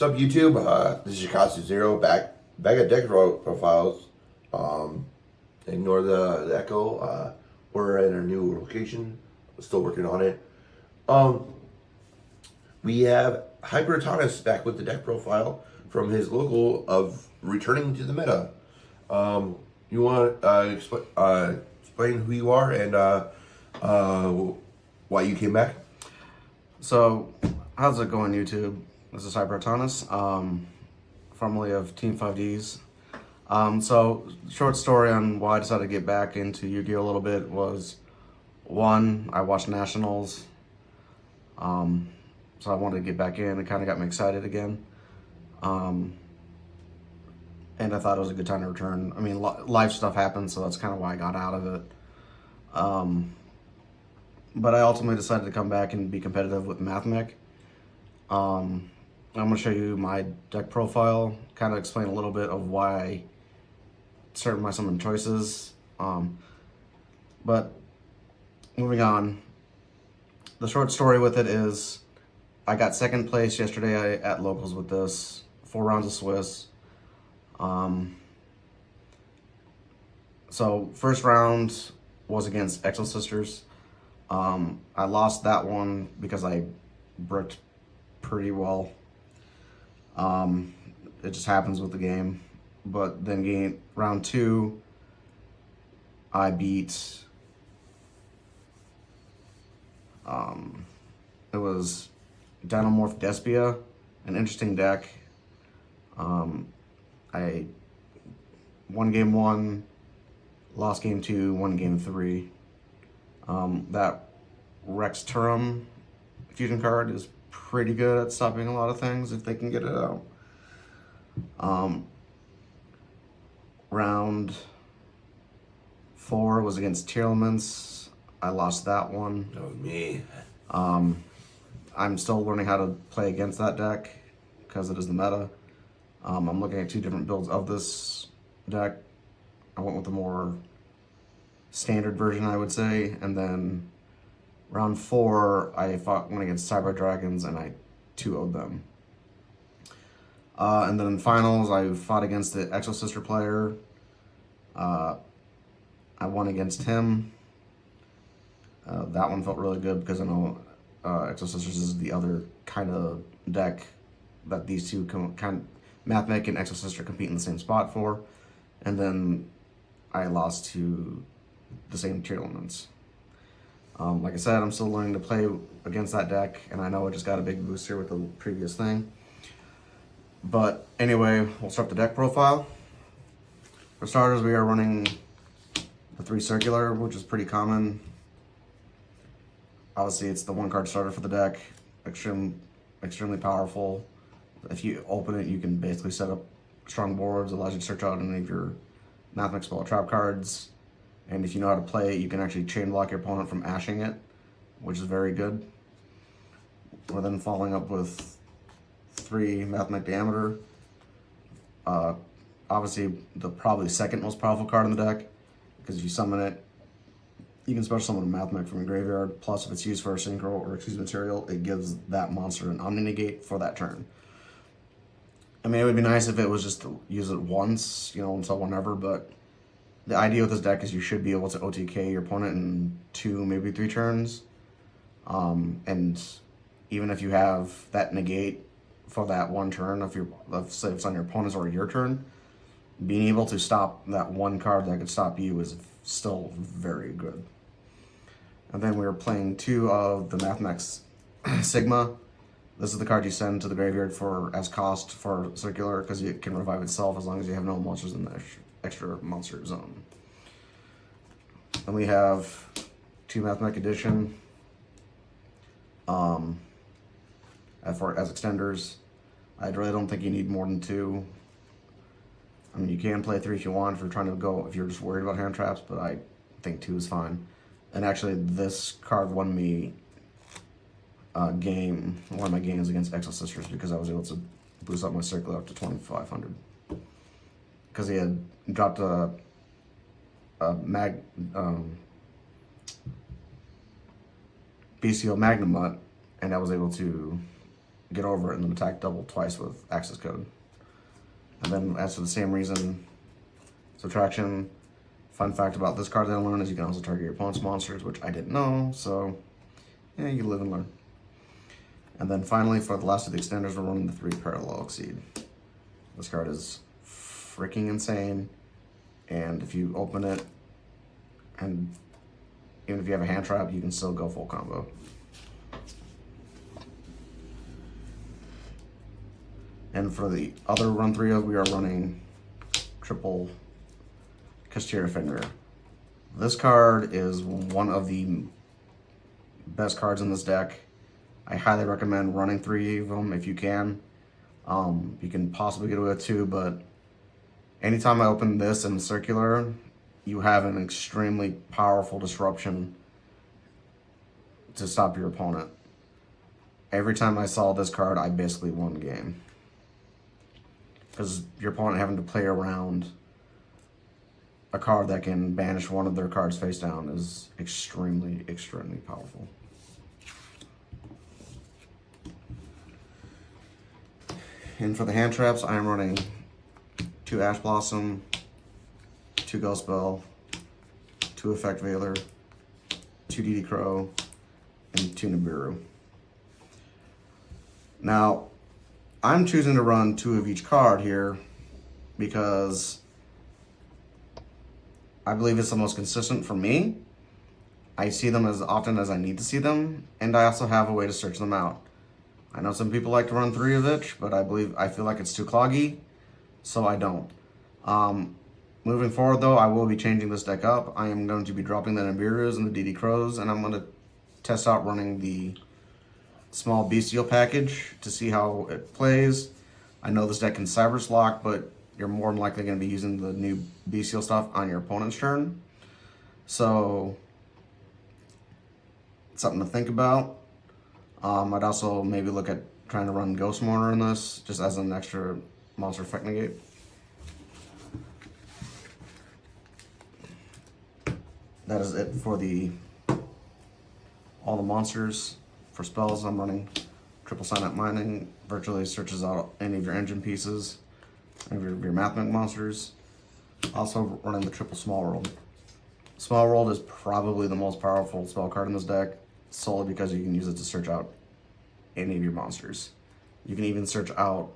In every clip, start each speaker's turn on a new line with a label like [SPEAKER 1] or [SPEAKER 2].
[SPEAKER 1] What's up, YouTube? This is ShankatsuXero back at Deck Profiles. Ignore the echo. We're at our new location. Still working on it. We have Artonus back with the deck profile from his logo of returning to the meta. You want to explain who you are and why you came back?
[SPEAKER 2] So, how's it going, YouTube? This is Artonus, formerly of Team 5Ds. So, short story on why I decided to get back into Yu-Gi-Oh! A little bit was, one, I watched Nationals, so I wanted to get back in. It kind of got me excited again. And I thought it was a good time to return. I mean, life stuff happened, so that's kind of why I got out of it. But I ultimately decided to come back and be competitive with Mathmech. I'm going to show you my deck profile, kind of explain a little bit of why I started my summon choices. But moving on, the short story with it is I got second place yesterday at locals with this, 4 rounds of Swiss. So first round was against Exo Sisters. I lost that one because I bricked pretty well. It just happens with the game. But then round 2, I beat, it was Dynamorph Despia, an interesting deck. I won game 1, lost game 2, won game 3. That Rex Turum fusion card is pretty good at stopping a lot of things if they can get it out. Round 4 was against Tearlaments. I lost that one.
[SPEAKER 1] That was me.
[SPEAKER 2] I'm still learning how to play against that deck because it is the meta. I'm looking at 2 different builds of this deck. I went with the more standard version, I would say, and then round 4, I went against Cyber Dragons and I 2-0'd them. And then in finals, I fought against the Exo Sister player. I won against him. That one felt really good because I know Exo Sisters is the other kind of deck that these two Mathmech and Exo Sister compete in the same spot for. And then I lost to the same tier elements. Like I said, I'm still learning to play against that deck, and I know I just got a big boost here with the previous thing. But anyway, we'll start the deck profile. For starters, we are running the 3 circular, which is pretty common. Obviously, it's the 1 card starter for the deck. Extremely powerful. If you open it, you can basically set up strong boards. It allows you to search out any of your Mathmech spell trap cards. And if you know how to play it, you can actually chain block your opponent from ashing it, which is very good. We're then following up with 3 Mathmech Diameter. Obviously, the probably second most powerful card in the deck, because if you summon it, you can special summon a Mathmech from your graveyard. Plus, if it's used for a synchro or excuse material, it gives that monster an Omni Negate for that turn. I mean, it would be nice if it was just to use it once, until whenever, but the idea with this deck is you should be able to OTK your opponent in 2, maybe 3 turns. And even if you have that negate for that 1 turn, let's say it's on your opponent's or your turn, being able to stop that 1 card that could stop you is still very good. And then we were playing 2 of the Mathmech Sigma. This is the card you send to the graveyard as cost for circular, because it can revive itself as long as you have no monsters in the extra monster zone. And we have 2 Mathmech Edition as extenders. I really don't think you need more than 2. I mean, you can play 3 if you want, if you're just worried about hand traps, but I think 2 is fine. And actually, this card won me one of my games against Exo Sisters because I was able to boost up my circle up to 2,500. Because he had dropped a BCO Magnum Mutt, and I was able to get over it and then attack double twice with access code. And then as for the same reason, subtraction. Fun fact about this card that I learned is you can also target your opponent's monsters, which I didn't know, so yeah, you live and learn. And then finally, for the last of the extenders, we're running the 3 Parallel Exceed. This card is freaking insane, and if you open it, and even if you have a hand trap, you can still go full combo. And for the other run 3 of, we are running triple Castira Fenrir. This card is one of the best cards in this deck. I highly recommend running 3 of them if you can. You can possibly get away with 2, but anytime I open this in circular, you have an extremely powerful disruption to stop your opponent. Every time I saw this card, I basically won the game. Because your opponent having to play around a card that can banish one of their cards face down is extremely, extremely powerful. And for the hand traps, I am running 2 Ash Blossom, 2 Ghost Spell, 2 Effect Veiler, 2 DD Crow, and 2 Nibiru. Now, I'm choosing to run 2 of each card here because I believe it's the most consistent for me. I see them as often as I need to see them, and I also have a way to search them out. I know some people like to run 3 of each, but I feel like it's too cloggy, so I don't. Moving forward though, I will be changing this deck up. I am going to be dropping the Nibirus and the DD Crows, and I'm going to test out running the small Bestial package to see how it plays. I know this deck can Cyber Lock, but you're more than likely going to be using the new Bestial stuff on your opponent's turn. So, something to think about. I'd also maybe look at trying to run Ghost Mourner in this, just as an extra monster effect negate. That is it for all the monsters. For spells, I'm running Triple Signet Mining. Virtually searches out any of your engine pieces, any of your Mathmech monsters. Also running the Triple Small World. Small World is probably the most powerful spell card in this deck, solely because you can use it to search out any of your monsters. You can even search out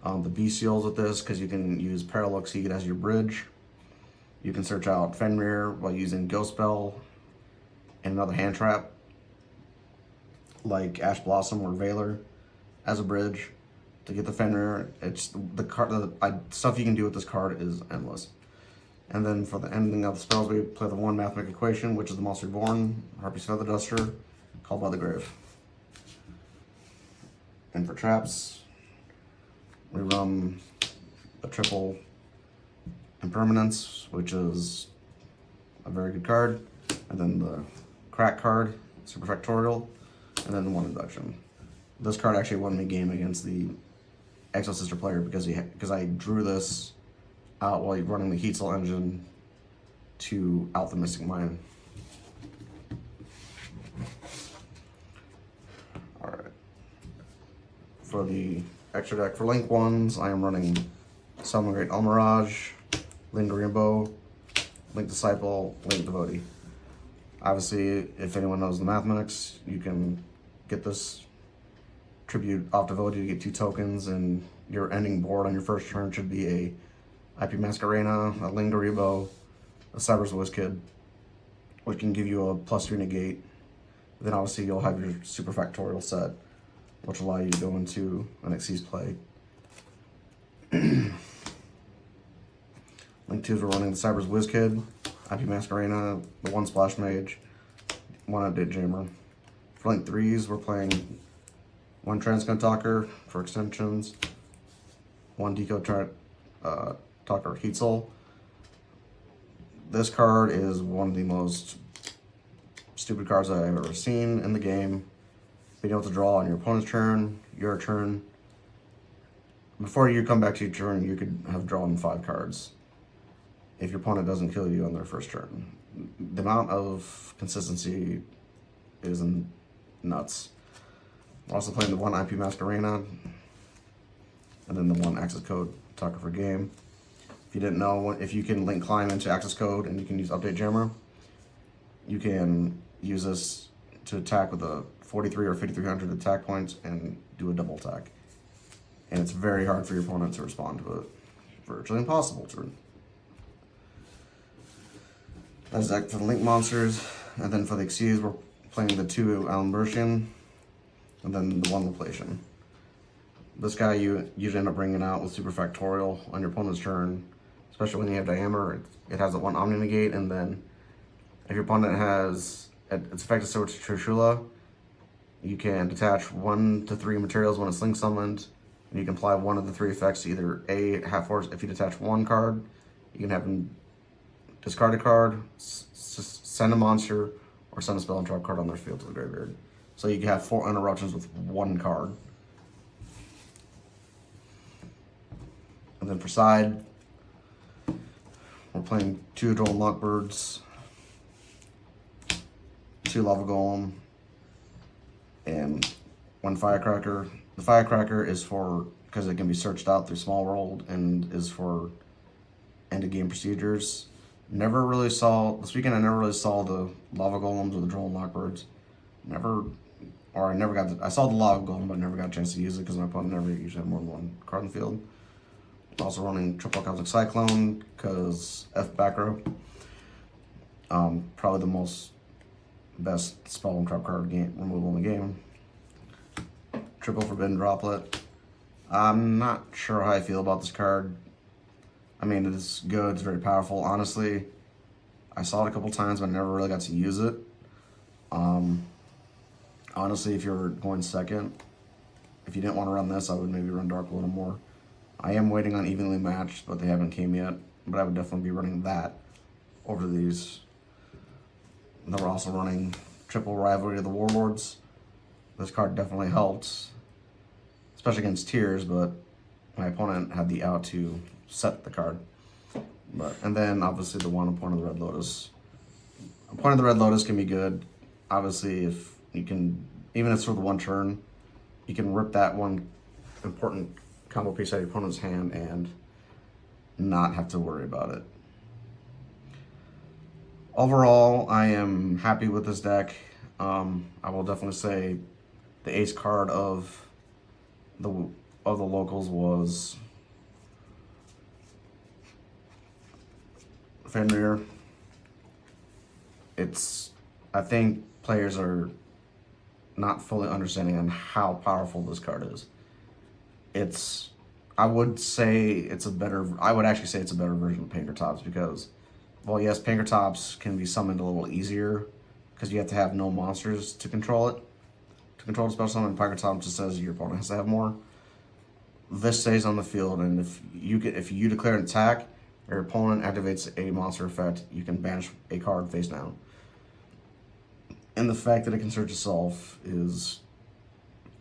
[SPEAKER 2] the Bestials with this, because you can use Parallel Exceed as your bridge. You can search out Fenrir by using Ghost Spell and another hand trap, like Ash Blossom or Veiler, as a bridge to get the Fenrir. It's the card. Stuff you can do with this card is endless. And then for the ending of the spells, we play the 1 Mathmech Equation, which is the Monster Reborn, Harpy's Feather Duster, Called by the Grave. And for traps, we run the triple Impermanence, which is a very good card, and then the Crack card, Superfactorial, and then the 1 Induction. This card actually won me a game against the Exo Sister player because I drew this out while running the Heatzel engine to out the Mystic Mine. Alright. For the extra deck for Link 1s, I am running Summon Great Almirage, Link Rainbow, Link Disciple, Link Devotee. Obviously, if anyone knows the Mathematics, you can get this tribute off Devotee to get 2 tokens, and your ending board on your first turn should be a IP Masquerena, a Link Garibo, a Cyber's Wizkid, which can give you a +3 negate. Then obviously you'll have your Superfactorial set, which will allow you to go into an Xyz play. Link 2s, we're running the Cyber's Wizkid, IP Masquerena, the 1 Splash Mage, 1 Update Jammer. For Link 3s, we're playing 1 Transcode Talker for extensions, 1 Decode Talker Heatzel. This card is one of the most stupid cards I've ever seen in the game. Being able to draw on your opponent's turn, your turn. Before you come back to your turn, you could have drawn 5 cards if your opponent doesn't kill you on their first turn. The amount of consistency is nuts. We're also playing the one IP Mask Arena, and then the one access code Tucker for game. If you didn't know, if you can link climb into access code and you can use update jammer, you can use this to attack with a 43 or 5300 attack points and do a double attack. And it's very hard for your opponent to respond to it. Virtually impossible to. That's that for the link monsters. And then for the Xyz, we're playing the 2 Alan Bertian and then the 1 Laplacian. This guy you usually end up bringing out with Super Factorial on your opponent's turn, especially when you have diameter. It has a 1 Omni Negate, and then if your opponent has its effective sword to Trishula, you can detach 1 to 3 materials when it's link summoned, and you can apply 1 of the 3 effects to either A, half force. If you detach 1 card, you can have him discard a card, send a monster, or send a spell and trap card on their field to the graveyard. So you can have 4 interruptions with 1 card. And then for side, we're playing 2 Droll Lockbirds, 2 Lava Golem, and 1 Firecracker. The Firecracker is for, because it can be searched out through Small World, and is for end of game procedures. Never really saw, this weekend I never really saw the Lava Golems or the Droll Lockbirds. I saw the Lava Golem, but I never got a chance to use it because my opponent never usually had more than 1 card in the field. Also running triple Cosmic Cyclone because F back row. Probably the best spell and trap card removal in the game. Triple Forbidden Droplet. I'm not sure how I feel about this card. I mean, it's good, it's very powerful. Honestly, I saw it a couple times, but I never really got to use it. Honestly, if you're going second, if you didn't want to run this, I would maybe run Dark a little more. I am waiting on Evenly Matched, but they haven't came yet. But I would definitely be running that over these. And then we're also running Triple Rivalry of the Warlords. This card definitely helps, especially against tiers, but my opponent had the out to set the card. And then obviously the 1 Point of the Red Lotus. A Point of the Red Lotus can be good. Obviously, if you can, even if it's for the 1 turn, you can rip that 1 important combo piece out of your opponent's hand and not have to worry about it. Overall, I am happy with this deck. I will definitely say the ace card of the locals was Fenrir. I think players are not fully understanding on how powerful this card is. I would actually say it's a better version of Pankratops because, well, yes, Pankratops can be summoned a little easier because you have to have no monsters to control it. To control the spell summon, Pankratops just says your opponent has to have more. This stays on the field, and if you declare an attack, or your opponent activates a monster effect, you can banish a card face down. And the fact that it can search itself is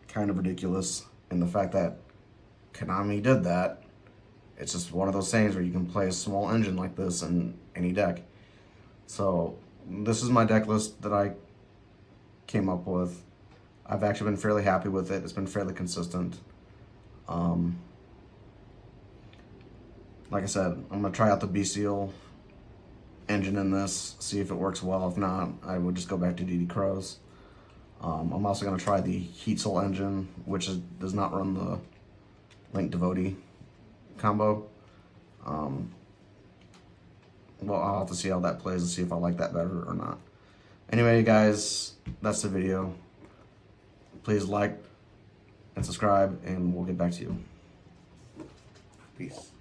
[SPEAKER 2] kind of ridiculous, and the fact that Konami did that, it's just one of those things where you can play a small engine like this in any deck. So this is my deck list that I came up with. I've actually been fairly happy with it. It's been fairly consistent. Like I said, I'm going to try out the B-Seal engine in this, see if it works well. If not, I would just go back to DD Crows. I'm also going to try the Heat Soul engine, which does not run the Link Devotee combo. Well, I'll have to see how that plays and see if I like that better or not. Anyway, guys, that's the video. Please like and subscribe, and we'll get back to you.
[SPEAKER 1] Peace.